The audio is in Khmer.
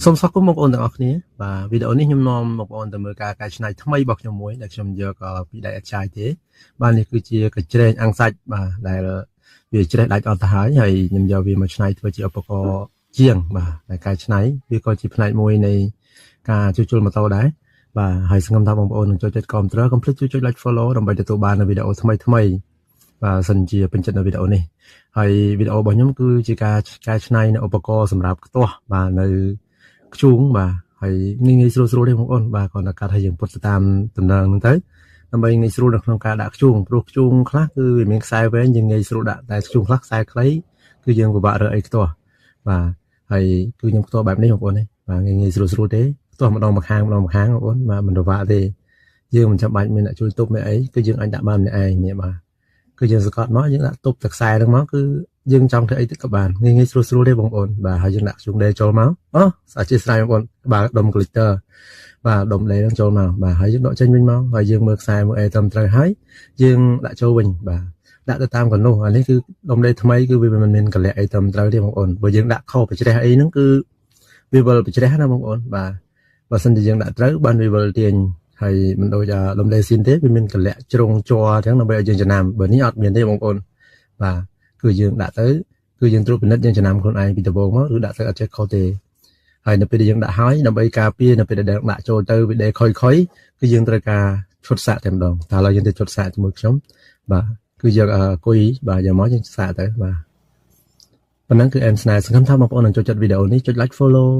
សូមស្វាគមន៍បងប្អូនទាំងអស់គ្នាបាទវីដេអូនេះខ្ញុំនាំបងប្អូនទៅមើលការកែច្នៃថ្មីរបស់ខ្ញុំមួយដែលខ្ញុំយកពីដៃអត់ចាយទេបាទនេះគឺជាកញ្ច្រែងអាំងសាច់បាទដែលវាច្រេះដាច់អត់ទៅហើយខ្ញុំយកវាមកច្នៃធ្វើជាឧបករណ៍ជាងបាទដែលកែច្នៃវាក៏ជាផ្នែកមួយនៃការជួសជុលម៉ូតូដែរបាទហើយសង្ឃឹមថាបងប្អូននឹងចូលចិត្តគាំទ្រកុំភ្លេចជួយចុច like follow ដើម្បីទទួលបាននូវវីដេអូថ្មីបាទសិនជាពេញចិត្តនៅវីដេអូនេះហើយវីដេអូរបស់ខ្ញុំគឺជាការកែច្នៃនៅឧបករណ៍សម្រាប់ខ្ទាស់បាទនៅខ្ជូងបាទហើយងាយស្រួលទេបងប្អូនបាទគ្រាន់តែកាត់ឲ្យយើងពុតទៅតាមដំណើរហ្នឹងទៅដើម្បីងាយស្រួលនៅក្នុងការដាក់ខ្ជូងព្រោះខ្ជូងខ្លះគឺវាមានខ្សែវែងយើងងាយស្រួលដាក់តែខ្ជូងខ្លះខ្សែខ្លីគឺយើងពិបាករើអីខ្ទាស់បាទហើយគឺខ្ញុំខ្ទាស់បែបនេះបងប្អូននេះបាទងាយស្រួលទេខ្ទាស់ម្ដងមកខាងបងប្អូនបាទមិនរវ៉ាទេយើងមិនចាំបាច់មានអ្នកជួយទប់មានអីគឺយើងអាចដាក់បានម្នាក់ឯងនេះបាទគឺយើងសង្កត់មកយើងដាក់ទប់ទឹកខ្សែហ្នឹងមកគឺយើងចង់ធ្វើអីទៅក៏បានងាយស្រួលទេបងប្អូនបាទហើយយើងដាក់ខ្ជុងដេចូលមកអធិស្ឋានបងប្អូនបាទដុំ glitter បាទដុំដេហ្នឹងចូលមកបាទហើយយើងដកចេញវិញមកហើយយើងមើលខ្សែមើលអីត្រឹមត្រូវហើយយើងដាក់ចូលវិញបាទដាក់ទៅតាមកណ្ដុះអានេះគឺដុំដេថ្មីគឺវាមិនមានកលៈអីត្រឹមត្រូវទេបងប្អូនបើយើងដាក់ខុសបច្ចេះអីហ្នឹងគឺវាវិលបច្ចេះណាបងប្អូនបាទបើសិនជាយើងដាក់ត្រូវបានវាវិលទាញហើយមិនដូចដុំដេស៊ីនទេវាមានកលៈជ្រុងជ័រអញ្ចឹងដើម្បីឲ្យយើងចំណាំបើនេះអត់មានទេបងប្អូនបាទគឺយើងដាក់ទៅគឺយើងត្រួតពិនិត្យយើងចំណាំខ្លួនឯងពីដំបូងមកឬដាក់ទៅអត់ចេះខុសទេហើយនៅពេលដែលយើងដាក់ហើយដើម្បីការពារនៅពេលដែលដាក់ចូលទៅវីដេខុយគឺយើងត្រូវការឈុតសាកតែម្ដងតែឥឡូវយើងទៅឈុតសាកជាមួយខ្ញុំបាទគឺយកគុយបាទយកមកយើងសាកទៅបាទប៉ុណ្ណឹងគឺអែមស្នេហ៍សង្ឃឹមថាបងប្អូននឹងចូលចិត្តវីដេអូនេះចុច like follow